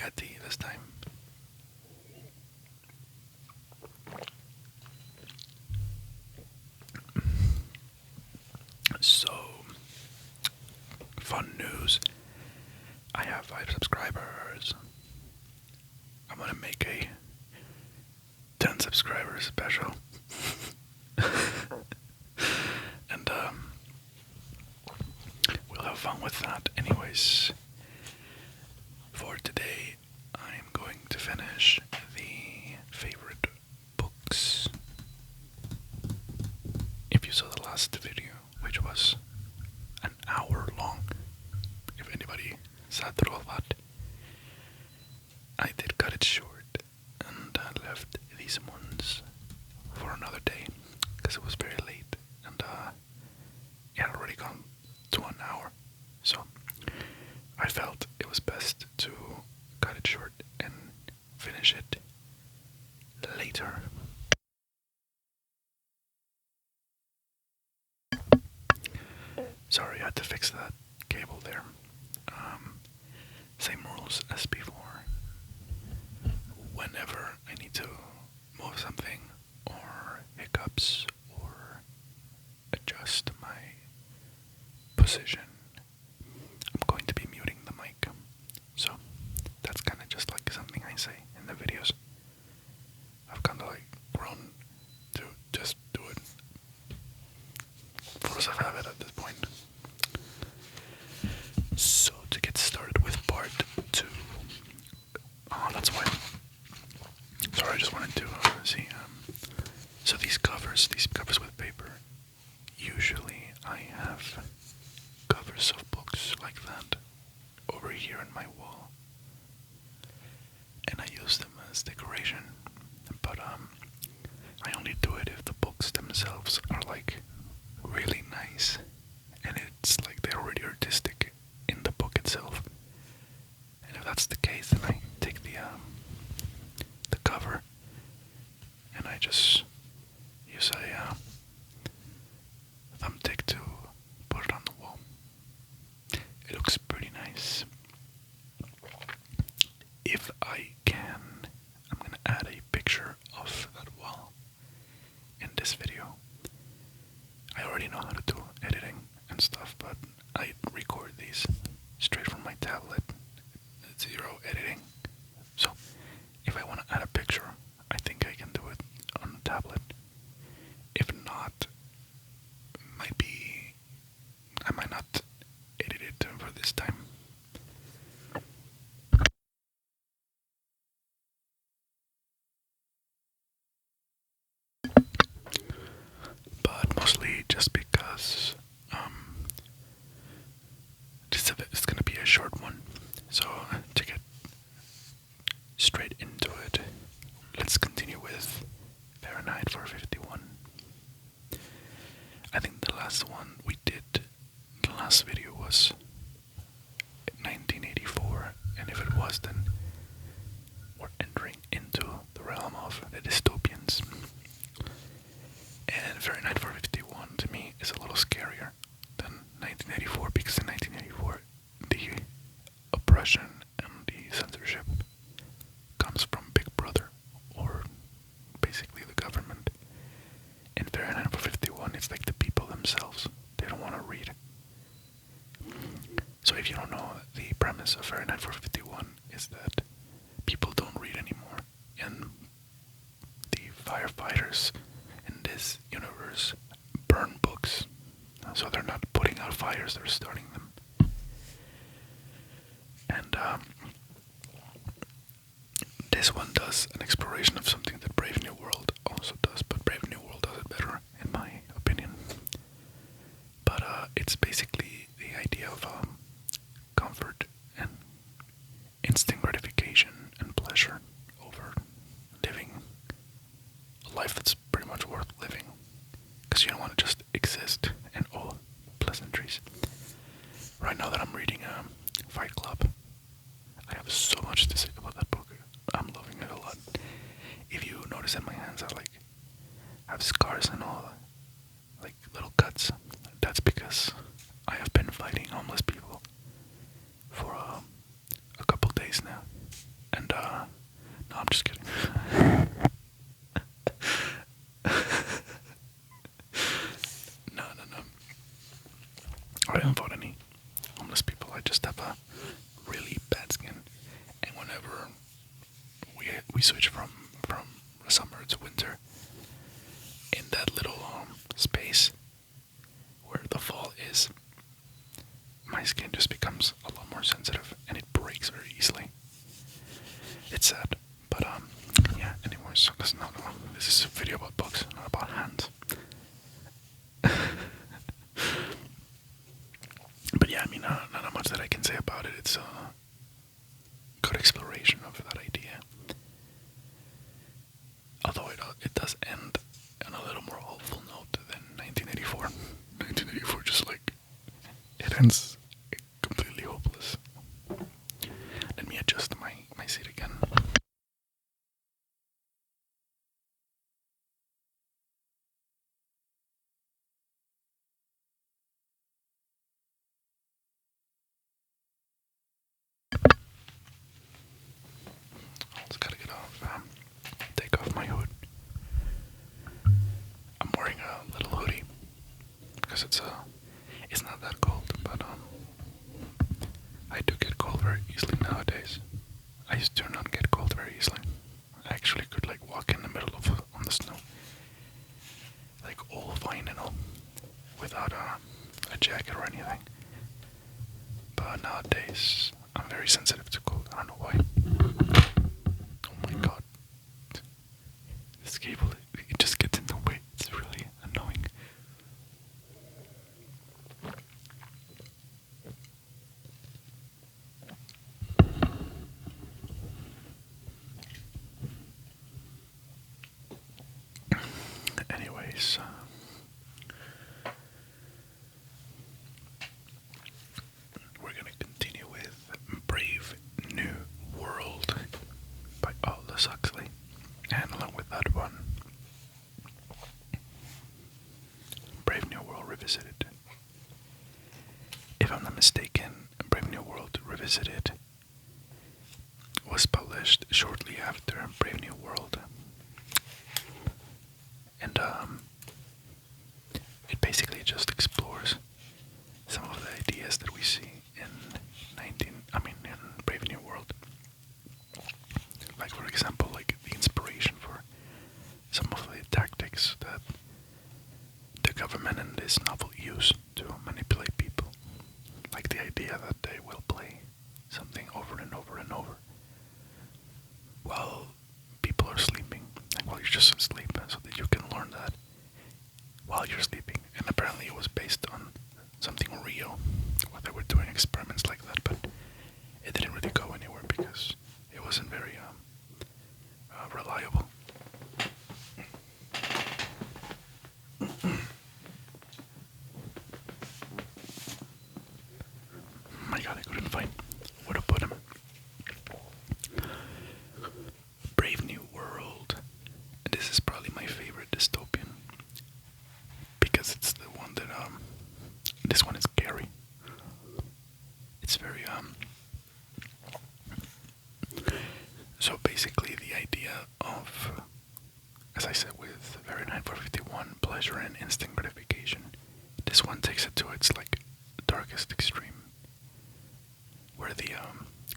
spaghetti this time. So, fun news. I have 5 subscribers. I'm gonna make a 10 subscribers special. And we'll have fun with that. Anyways, for today, I'm going to finish the favorite books. If you saw the last video, which was an hour long, if anybody sat through all that, I did cut it short and left these ones for another day because it was very late and it had already gone to an hour. So I felt it was best to cut it short and finish it later. Sorry, I had to fix that cable there. Same rules as before. Whenever I need to move something or hiccups or adjust my position, I'm going to be muting the mic. So that's kind of just like something I say in the videos. I've kind of like grown to just do it. Force of habit at this point. So to get started with part 2. Oh, that's why. Sorry, I just wanted to see. So these covers with paper. Usually I have covers of books like that over here on my wall, and I use them as decoration. But I only do it if the books themselves are like really nice, and it's like they're already artistic in the book itself. And if that's the case, then I take the cover and I just use a thumbtack to put it on the wall. It looks pretty nice. If I can, I'm gonna add a picture of that wall in this video. I already know how to do editing and stuff, but I record these straight from my tablet. Zero editing. So if I want to add a picture, I think I can do it on the tablet. If not, I might not edit it for this time. But mostly just because it's gonna be a short one. So to get straight into it, let's continue with Fahrenheit 451. I think the last one we did, the last video was 1984, and if it was, then we're entering into the realm of the dystopians. And Fahrenheit 451 to me is a little scarier than 1984, because in 1984 the oppression and the censorship comes from Big Brother, or basically the government. In Fahrenheit 451, it's like the people themselves. They don't want to read. So if you don't know, the premise of Fahrenheit 451 is that people don't read anymore, and the firefighters in this universe burn books. So they're not putting out fires, they're starting them. And this one does an exploration of something that Brave New World also does, but Brave New World does it better, in my opinion. But it's basically the idea of comfort and instant gratification and pleasure over living a life that's pretty much worth living, because you don't want to just exist in all pleasantries. Right now that I'm reading Fight Club, I have so much to say about that book. I'm loving it a lot. If you notice in my hands, I have scars and all, like little cuts. That's because I have been fighting homeless people for a couple days now. no, I'm just kidding. No, no, no. I haven't fought any homeless people. I just have a really bad skin, and whenever we switch from summer to winter, in that little space where the fall is, my skin just becomes a lot more sensitive, and it breaks very easily. It's sad, but yeah. Anyways, this is a video about books, not about hands. But yeah, I mean, not much that I can say about it. It's a good exploration of that idea. Although it does end on a little more hopeful note than 1984. 1984 just like, it ends completely hopeless. Let me adjust my seat again. I just gotta get off, take off my hood. I'm wearing a little hoodie because it's not that cold, but I do get cold very easily nowadays. I used to not get cold very easily. I actually could like walk in the middle of on the snow, like all fine and all, without a jacket or anything. But nowadays I'm very sensitive to cold. I don't know why. Oh my god, this cable, it just gets in the way. It's really annoying. Anyways, we're gonna continue with Brave New World by Aldous Huxley, and along with that one, Brave New World Revisited. If I'm not mistaken, Brave New World Revisited was published shortly after Brave New World, and it basically just explores some of the ideas that we see in Brave New World. Like, for example, like the inspiration for some of the tactics that the government in this novel use to manipulate people. Like the idea that they will play something over and over and over while people are sleeping, like while you're just asleep, so that you can learn that while you're sleeping. And apparently it was based on something real, where they were doing experiments like that, but it didn't really go anywhere because it wasn't very reliable. My god, I couldn't find where to put him. Brave New World. This is probably my favorite dystopian because it's the one that this one is scary. It's very so basically the idea of, as I said with Fahrenheit 451, pleasure and instant gratification, this one takes it to its like darkest extreme, where the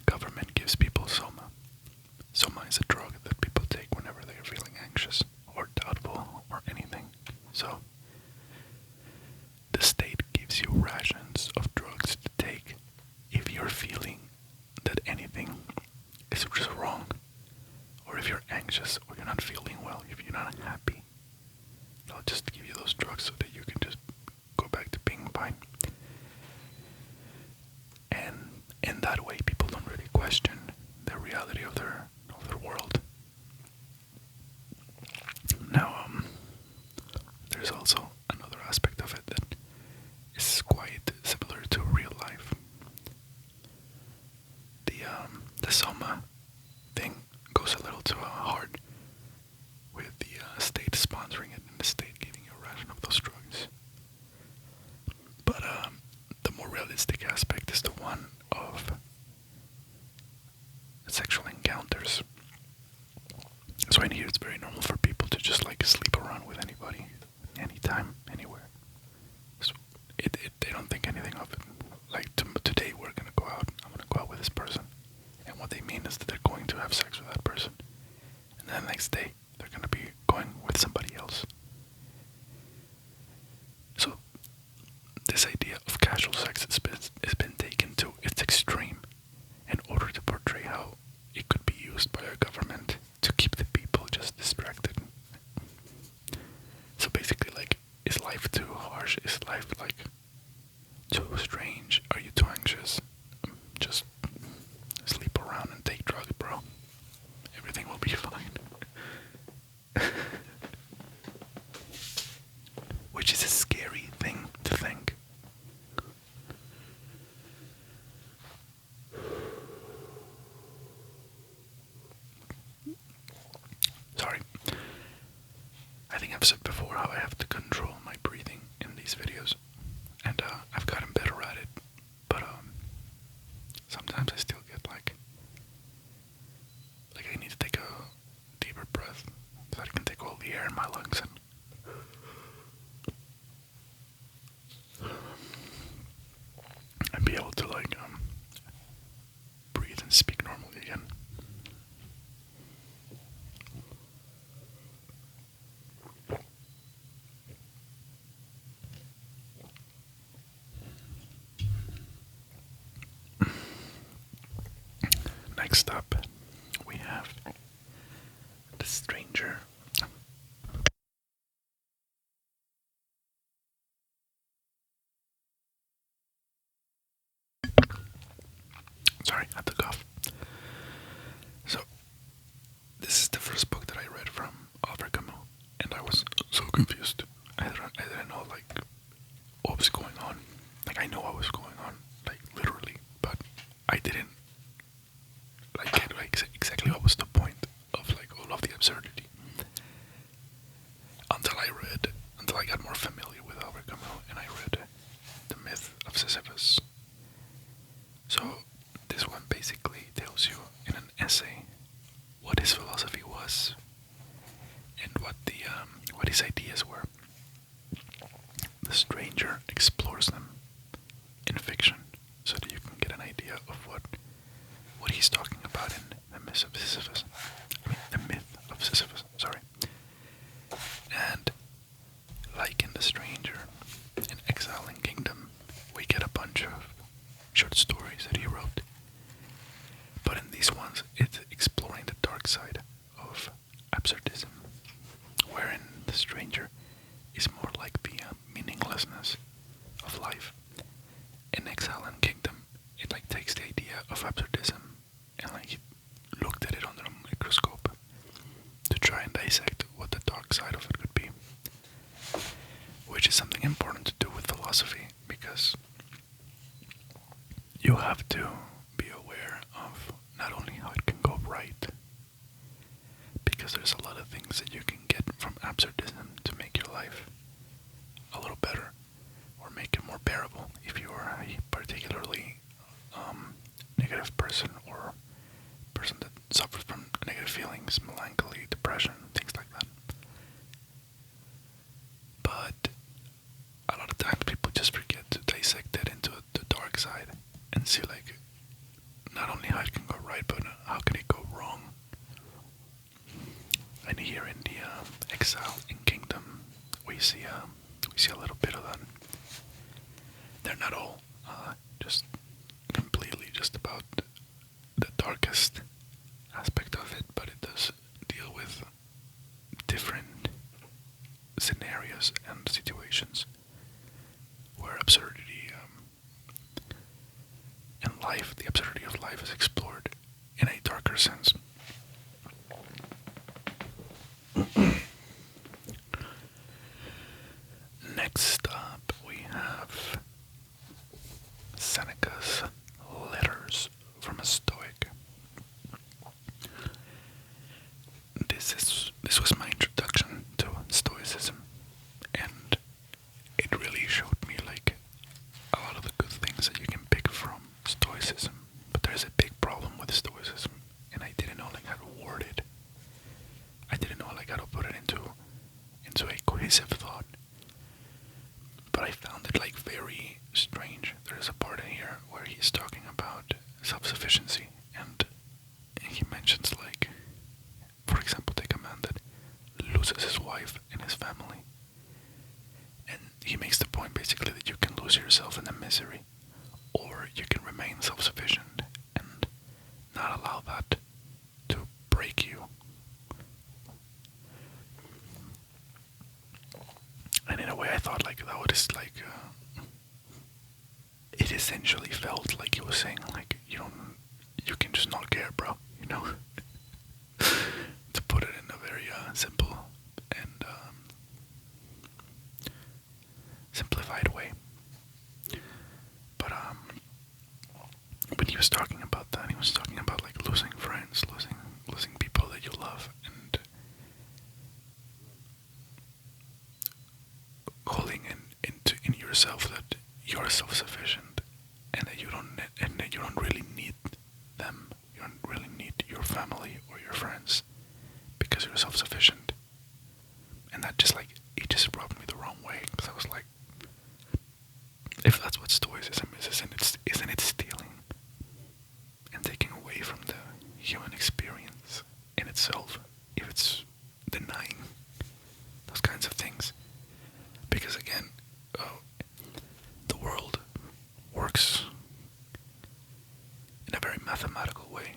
government gives people soma. Soma is a drug that people take whenever they are feeling anxious or doubtful or anything. So the state gives you rations of drugs to take if you're feeling that anything is just wrong, or if you're anxious or you're not feeling well, if you're not happy. They'll just give you those drugs so that you can just go back to being fine. And in that way, people don't really question the reality of their world. Now, there's also another aspect of it that is quite similar to real life. The Soma thing goes a little too hard with the state sponsoring it and the state giving you a ration of those drugs. But the more realistic aspect is the one of sexual engagement. encounters. So in here, it's very normal for people to just like sleep around with anybody, anytime, anywhere. So they don't think anything of it. Like today, we're gonna go out. I'm gonna go out with this person, and what they mean is that they're going to have sex with that person, and then the next day they're gonna be going with somebody else. So this idea of casual sex has been taken to its extreme in order to portray how it could be used by our government to keep the people just distracted. So basically, like, is life too harsh? Is life like too strange? Are you too anxious? Just sleep around and take drugs, bro. Everything will be fine. Which is a scary thing to think. Sorry. I think I've said before how I have to control my breathing in these videos, and I've gotten better at it, but sometimes I still get like I need to take a deeper breath so that I can take all the air in my lungs and be able to like breathe and speak normally again. Next up, we have The Stranger. Sorry, I had to cough. So, this is the first book that I read from Albert Camus, and I was so confused. I didn't know like what was going on. Like I know what was going on, like literally, but I didn't like get like exactly what was the point of like all of the absurdity until I got more familiar with Albert Camus and I read The Myth of Sisyphus. So this one basically tells you in an essay what his philosophy was and what his ideas were. The Stranger explores them in fiction so that you can get an idea of what he's talking about in The Myth of Sisyphus. The Myth of Sisyphus, sorry. And like in The Stranger, in Exile in Kingdom, we get a bunch of short stories that he wrote. But in these ones, it's exploring the dark side of absurdism, wherein The Stranger is more like the meaninglessness of life. In Exile and Kingdom, it like takes the idea of absurdism and like looked at it under a microscope to try and dissect what the dark side of it could be, which is something important to do with philosophy because you have to be aware of not only how it can go right, because there's a lot of things that you can get from absurdism to make your life a little better or make it more bearable if you are a particularly negative person or person that suffers from negative feelings, melancholy, depression, things like that. But a lot of times people just forget to dissect that into the dark side and see like not only how it can go right, but how can it go wrong. And here in the Exile in Kingdom, we see a little bit of that. They're not all just completely just about the darkest aspect of it, but it does deal with different scenarios and situations where absurdity and life, the absurdity of life, is explored in a darker sense. Next up, we have Seneca's Letters from a Stoic. This was my introduction to Stoicism, and it really showed me like a lot of the good things that you can pick from Stoicism. But there's a big problem with Stoicism, and I didn't know he mentions, like, for example, take a man that loses his wife and his family. And he makes the point basically that you can lose yourself in the misery, or you can remain self-sufficient and not allow that to break you. And in a way, I thought like that was like it essentially felt like he was saying like you can just not care, bro. You know, to put it in a very simple and simplified way. But when he was talking about that, he was talking about like losing friends, losing people that you love, and holding in yourself that you're self-sufficient and that you don't really need them. You don't really need your family or your friends because you're self-sufficient. And that just like it just rubbed me the wrong way, because I was like, if that's what stoicism is, isn't it stealing and taking away from the human experience in itself if it's denying those kinds of things? Because again, the world works in a very mathematical way,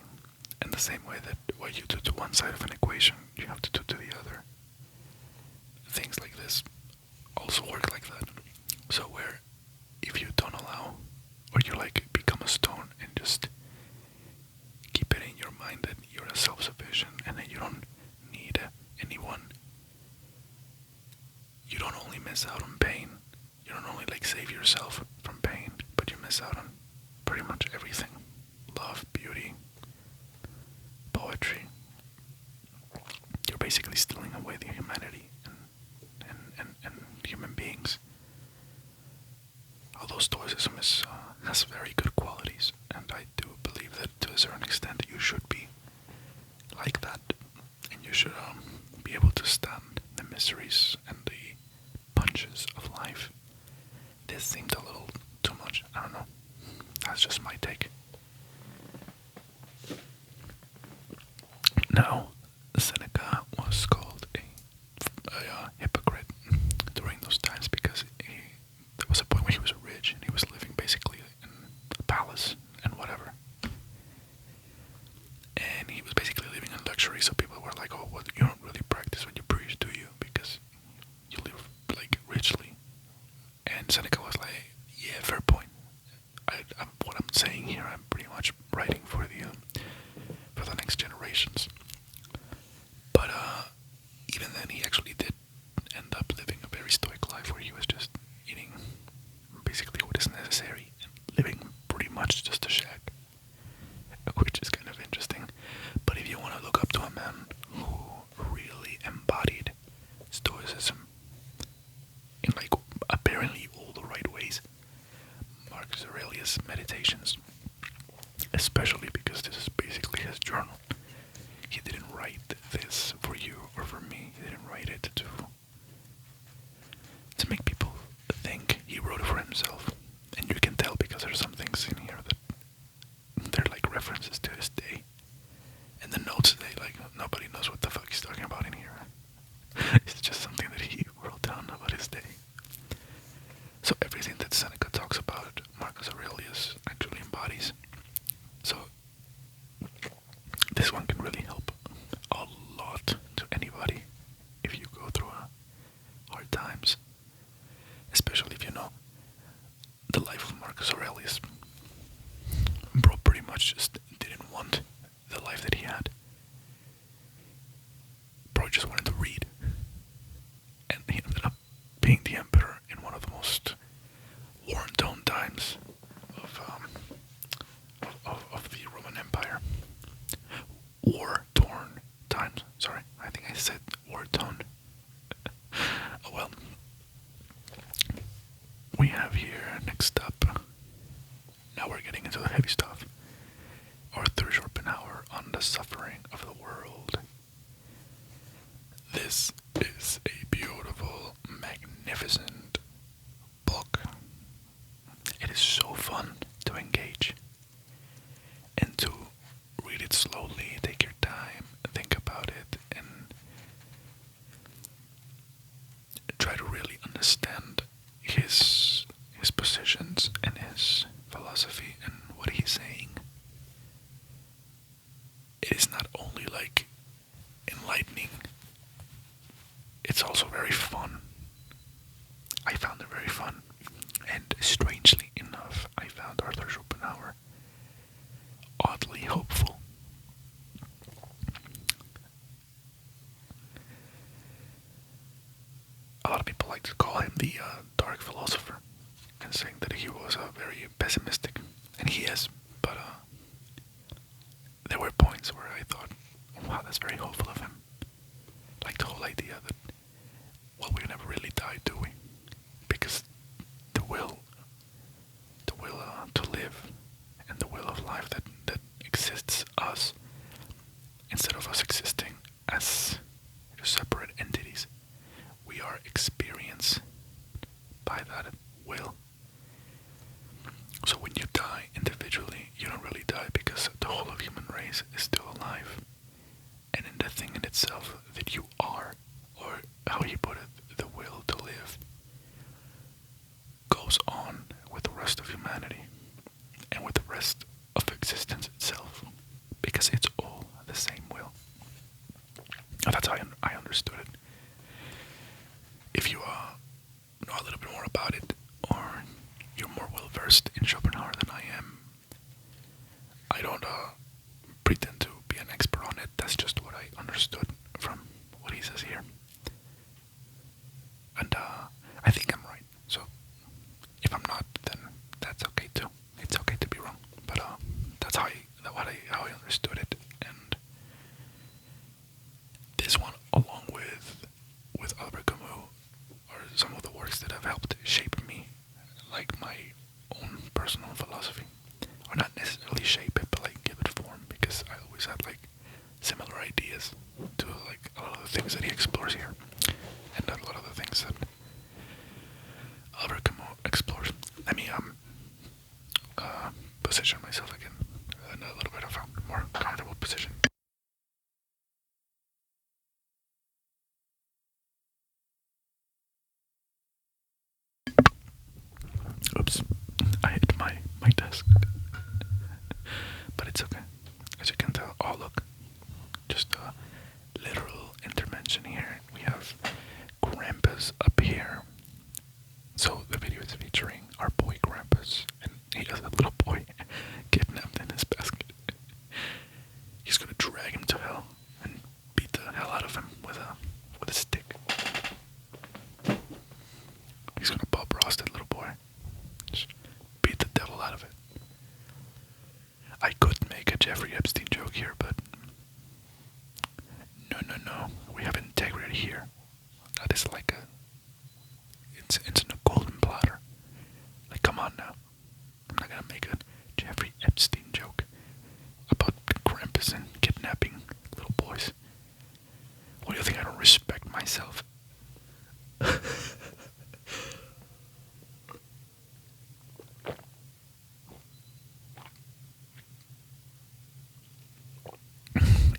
in the same way that what you do to one side of an equation, you have to do to the other. Things like this also work like that. So where if you don't allow, or you like become a stone and just keep it in your mind that you're self-sufficient and that you don't need anyone, you don't only miss out on pain, you don't only like save yourself from pain, but you miss out on pretty much everything. Love, beauty, poetry. You're basically stealing away the humanity and human beings. Although stoicism has very good qualities, and I do believe that to a certain extent you should be like that, and you should be able to stand the miseries and the punches of life. This seemed a little too much. I don't know. That's just my take. Now, Seneca was called a hypocrite during those times because there was a point where he was rich and he was living basically in a palace and whatever. And he was basically living in luxury, so people were like, oh, well, you don't really practice what you preach, do you? Because you live like richly. And Seneca was like, yeah, fair point. What I'm saying here, I'm pretty much writing for the next generations. But even then, he actually did end up living a very stoic life, where he was just eating basically what is necessary and living pretty much just a shack, which is kind of interesting. But if you want to look up to a man who really embodied stoicism in like apparently all the right ways, Marcus Aurelius' Meditations, especially because this is basically his journal. He didn't write this for you or for me. He didn't write it to make people think. He wrote it for himself. And you can tell because there's some things in here that they're like references to his day. And the notes say like nobody knows what the fuck he's talking about in here. It's just something that he wrote down about his day. So everything that Seneca talks about, Marcus Aurelius actually embodies. So this one can really help a lot to anybody if you go through hard times, especially if you know the life of Marcus Aurelius. Bro pretty much just didn't want the life that he had. Bro just wanted to read, and he ended up being the emperor in one of the most war-torn times of the Roman Empire. War-torn times. Sorry, I think I said war-torn. Oh well. We have here next up. Now we're getting into the heavy stuff. Arthur Schopenhauer on the Suffering of the World. This is a beautiful, magnificent book. It is so fun to engage and to read it slowly, take it is not only like enlightening, it's also very fun. I found it very fun. And strangely enough, I found Arthur Schopenhauer oddly hopeful. A lot of people like to call him the dark philosopher, and saying that he was very pessimistic, and he is, but there were points where I thought, wow, that's very hopeful of him. Like the whole idea that, well, we never really die, do we? Because the will, to live, and the will of life that exists us, instead of us existing as separate entities, we are experienced by that will. So when you die individually, you don't really die because the whole of human race is still alive. And in the thing in itself that you are, or how he put it, the will to live, goes on with the rest of humanity and with the rest of existence itself, because it's all the same will. That's how I understood it. If you know a little bit more about it, or you're more well versed in Schopenhauer than I am, I don't pretend to be an expert on it. That's just what I understood from what he says here. And I think I'm right. So if I'm not, then that's okay too. It's okay to be wrong. But that's how I understood it. And this one, along with Albert Camus, are some of the works that have helped shape me, like my own personal philosophy. Or not necessarily shape it, but like give it form, because I always had like similar ideas to like a lot of the things that he explores here, and a lot of the things that Albert Camus explores. Let me position myself again in a little bit of a more comfortable position. Oops, I hit my desk. But it's okay. As you can tell, oh look, just a literal intervention here. We have Krampus up here. So the video is featuring our boy Krampus, and he has a little boy kidnapped in his basket. He's gonna drag him to hell and beat the hell out of him with a stick. He's gonna Bob Ross that little boy. Just beat the devil out of it. I could make a Jeffrey Epstein joke here, but no. We have integrity here. That is like it's in a golden platter. Like, come on now. I'm not gonna make a Jeffrey Epstein joke about Krampus and kidnapping little boys. What do you think? I don't respect myself?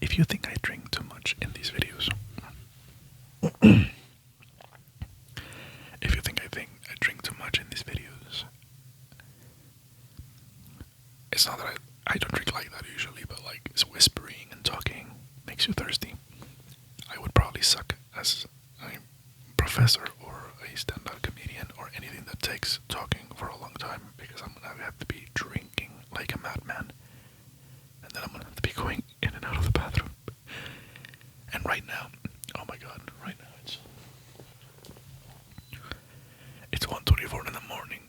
If you think I drink too much in these videos, if you think I drink too much in these videos, it's not that I don't drink like that usually, but like it's whispering and talking makes you thirsty. I would probably suck as a professor or a stand-up comedian or anything that takes talking for a long time, because I'm gonna have to be drinking like a madman, and then I'm gonna have to be going in and out of the bathroom. And right now, oh my god, right now it's 1:24 in the morning.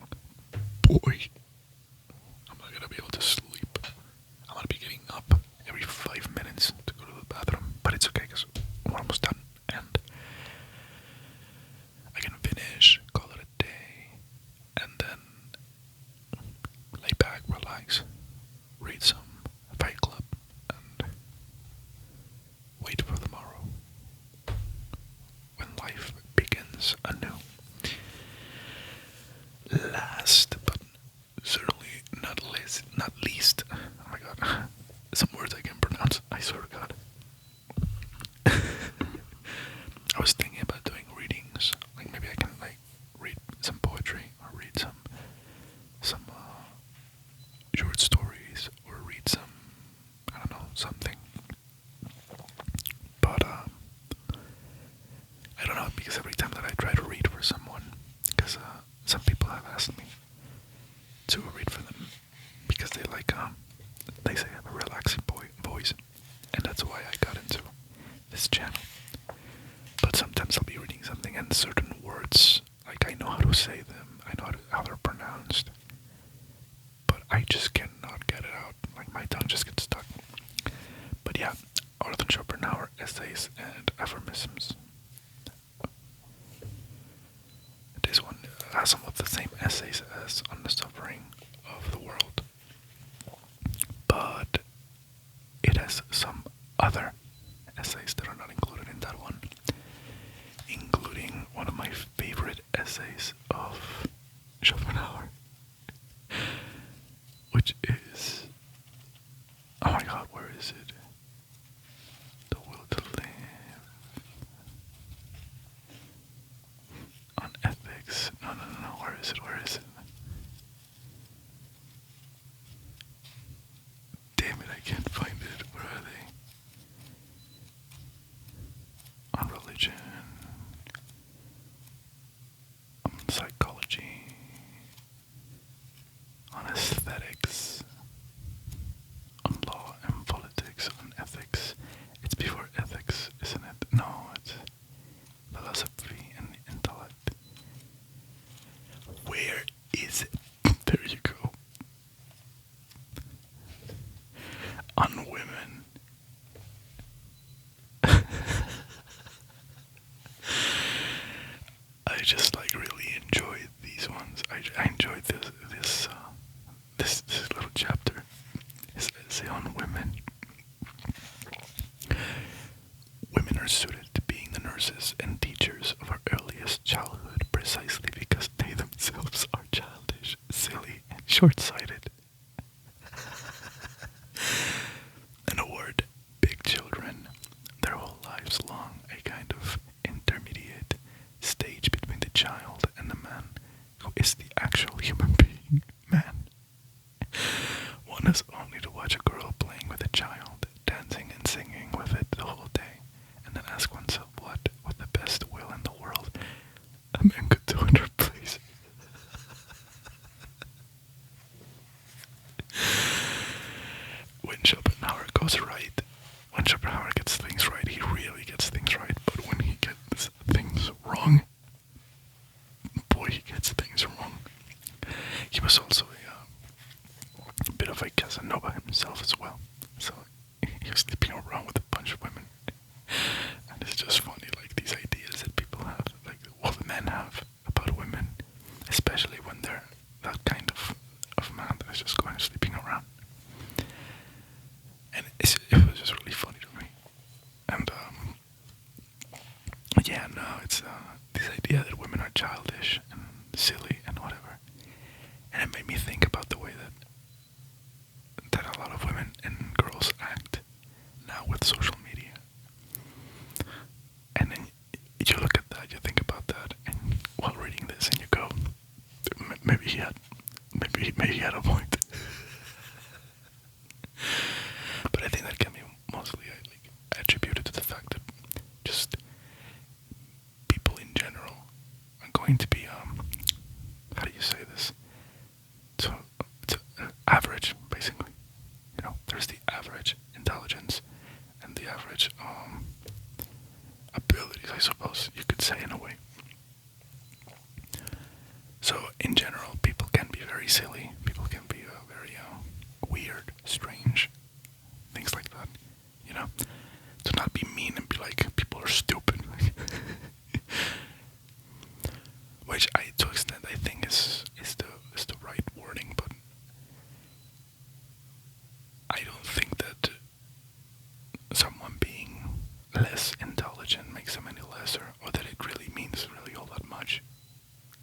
Boy, I'm not gonna be able to sleep. I'm gonna be getting up every 5 minutes to go to the bathroom, but it's okay because we're almost done, and I can finish, call it a day, and then lay back, relax, read some Fight Club, and wait for tomorrow, when life begins anew. Last but certainly not least, oh my god, some words I can pronounce, I swear to god. I was thinking about doing readings, like maybe I can like read some poetry, or read some short stories, or read some, I don't know, something and certain words, like I know how to say them, I know how they're pronounced, but I just cannot get it out. Like my tongue just gets stuck. But yeah, Arthur Schopenhauer essays and aphorisms. This one has some of the same essays as On the Suffering of the World, but it has some other essays that are not included in that one, including one of my favorite essays of Schopenhauer, which is, oh my god, where is it? The Will to Live. On Ethics. No, where is it? Damn it, I can't find it. Where are they? On Religion. On Psychology. On Aesthetics. On Law and Politics. On Ethics. It's before Ethics, isn't it? No, it's Philosophy and Intellect. Where is it? There you go. On Women. I just like really enjoyed these ones. I enjoyed this little chapter. This essay on women. Women are suited to being the nurses and teachers of our earliest childhood precisely because they themselves are childish, silly, and short-sighted. In a word, big children, their whole lives long, a kind of intermediate stage between the child and the man, who is the actual human being, man. One has only to watch a girl playing with a child, dancing and singing with it the whole day, and then ask oneself what, with the best will in the world, a man could do in her place. When Schopenhauer goes right, when Schopenhauer gets things right, he really gets things right, but when he gets things wrong, boy, he gets things wrong. He was also a bit of a Casanova himself as well, so he was sleeping around with a bunch of women, and it's just funny, like these ideas that people have, like all the men have about women, especially when they're that kind of man that is just going sleeping around. And it was just really funny to me. And, yeah, no, it's this idea that women are childish and silly and whatever. And it made me think about the way that a lot of women and girls act now with social media. And then you look at that, you think about that, and while reading this, and you go, maybe he had a point. But I think that can be mostly attributed to the fact that just people in general are going to be how do you say this? So it's average, basically. You know, there's the average intelligence and the average abilities, I suppose you could say in a way. So in general, people can be very silly. People can be very weird, strange, things like that. You know, to not be mean and be like people are stupid. Which to extent I think is the right wording, but I don't think that someone being less intelligent makes them any lesser, or that it really means really all that much.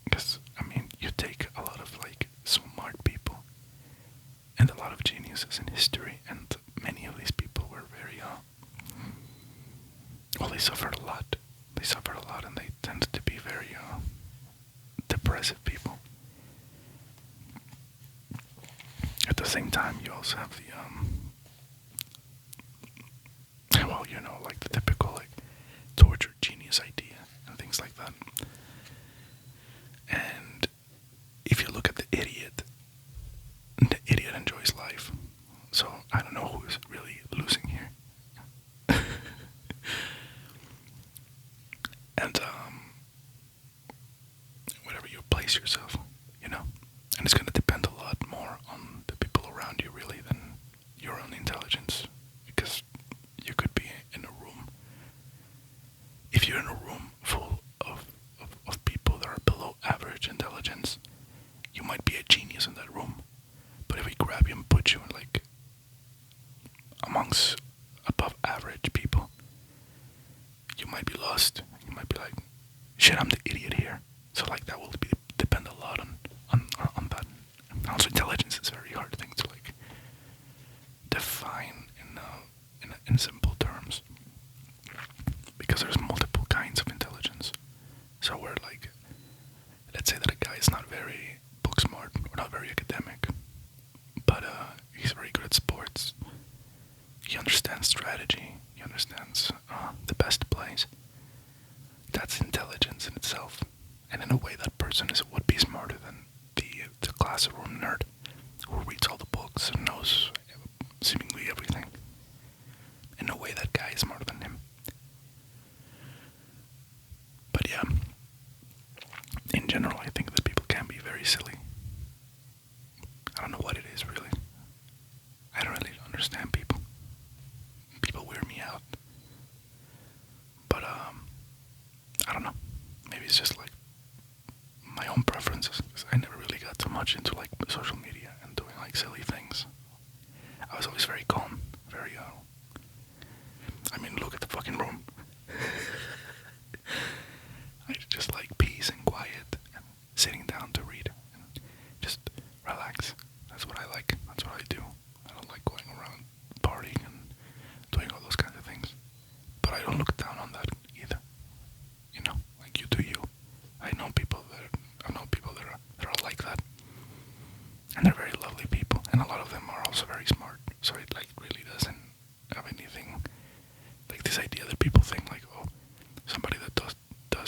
Because I mean, you take a lot of smart people and a lot of geniuses in history, and many of these people were very well, they suffered a lot. They suffered a lot, and they tended to be very depressive people. At the same time, you also have the well, you know, like the typical tortured genius idea and things like that. And if you look at the idiot enjoys life. So I don't know who's really losing here. And you're in a room full of people that are below average intelligence, you might be a genius in that room. But if we grab you and put you in like amongst above average people, you might be lost. You might be like, shit, I'm the idiot here. So like that will depend a lot on that. And also, intelligence is a very hard thing to like define in simple terms, because there's multiple kinds of intelligence. So we're like, let's say that a guy is not very book smart or not very academic, but he's very good at sports. He understands strategy. He understands the best plays. That's intelligence in itself. And in a way, that person would be smarter than the classroom nerd who reads all the books and knows seemingly everything. In a way, that guy is smarter than him. But yeah, in general, I think that people can be very silly. I don't know what it is, really. I don't really understand people. People wear me out. But, I don't know. Maybe it's just like my own preferences, because I never really got too much into like social media and doing like silly things. I was always very calm, very, I mean, look at the fucking room. I just like peace and quiet and sitting down to read and just relax. That's what I like. That's what I do. I don't like going around partying and doing all those kinds of things. But I don't look down on that either. You know, like you do you. I know people that are like that. And they're very lovely people. And a lot of them are also very smart. So it like really doesn't have anything like this idea that people think like, oh, somebody that does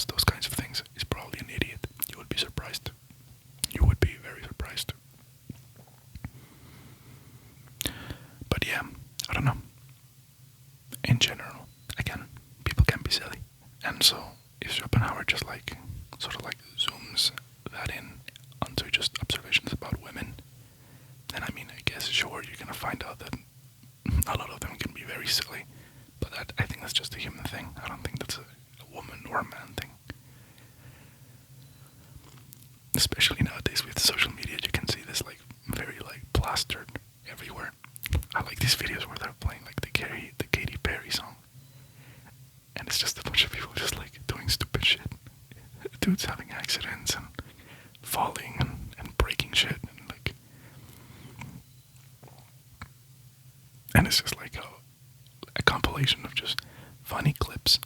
those kinds of things is probably an idiot. You would be surprised. You would be very surprised. But yeah, I don't know. In general, again, people can be silly. And so if Schopenhauer just like sort of like zooms that in onto just observations about women, then I mean, I guess sure, you're gonna find out that a lot of them can be very silly. But I think that's just a human thing. I don't think that's a woman or a man thing. Especially nowadays with social media, you can see this like very like plastered everywhere. I like these videos where they're playing like the Katy Perry song, and it's just a bunch of people just like doing stupid shit. Dudes having accidents and falling and breaking shit and like, and it's just like a compilation of just funny clips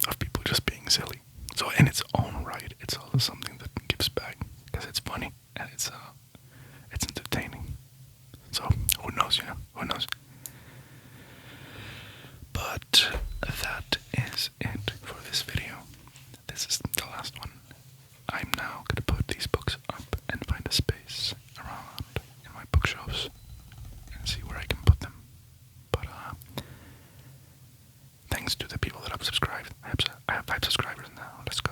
of people just being silly. So in its own right, it's also something that gives back because it's funny and it's entertaining. So who knows, you know? Who knows? But that is it for this video. This is the last one. I'm now gonna put these books up and find a space around in my bookshelves and see where I can put them. But thanks to the people that have subscribed. I have 5 subscribers now. Let's go.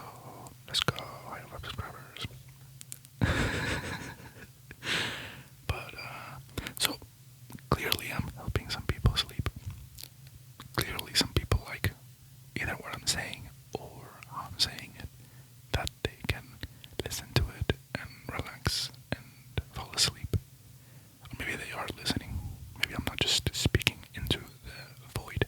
I have 5 subscribers. But so clearly I'm helping some people sleep. Clearly some people like either what I'm saying or how I'm saying it, that they can listen to it and relax and fall asleep. Or maybe they are listening. Maybe I'm not just speaking into the void.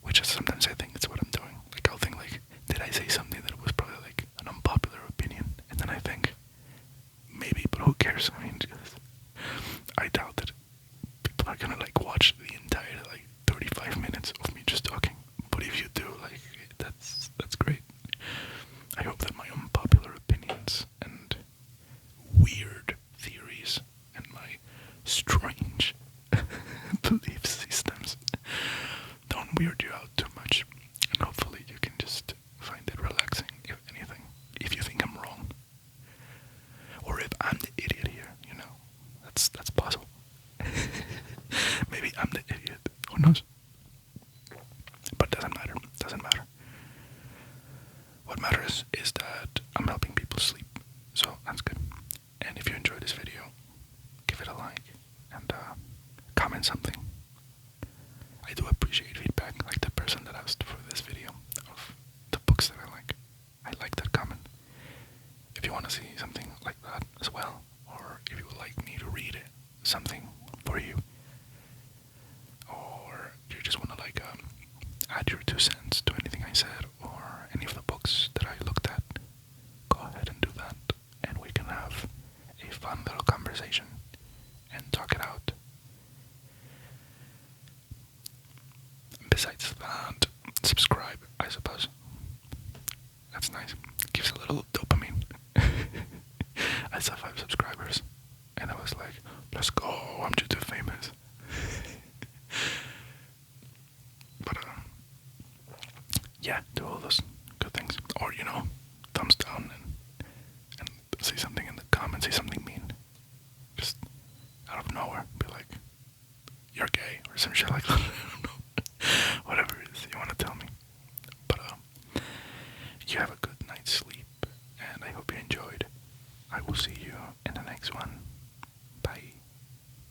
Which sometimes I think it's what I'm doing. Like I'll think like, did I say something that was probably like an unpopular opinion? And then I think, maybe, but who cares? I mean, I doubt that people are gonna like watch the entire like 35 minutes of me just talking. But if you do, like, that's great. I hope that my unpopular opinions and weird theories and my strange belief systems don't weird you out too much. And hopefully you can just find it relaxing, if anything. If you think I'm wrong. Or if I'm the idiot here, you know. That's possible. Maybe I'm the idiot. Who knows? But doesn't matter. Doesn't matter. What matters is that I'm helping people sleep. So that's good. And if you enjoyed this video, give it a like and comment something. I do appreciate feedback, like the person that asked for this video. I like that comment. If you want to see something like that as well, or if you would like me to read something for you, or you just want to like add your 2 cents to anything I said or any of the books that I looked at, go ahead and do that, and we can have a fun little conversation and talk it out. Besides that, subscribe, I suppose. That's nice. Gives a little dopamine. I saw 5 subscribers, and I was like, let's go, I'm just too famous. But, yeah, do all those good things. Or, thumbs down and say something in the comments, say something mean. Just out of nowhere, be like, you're gay, or some shit like that.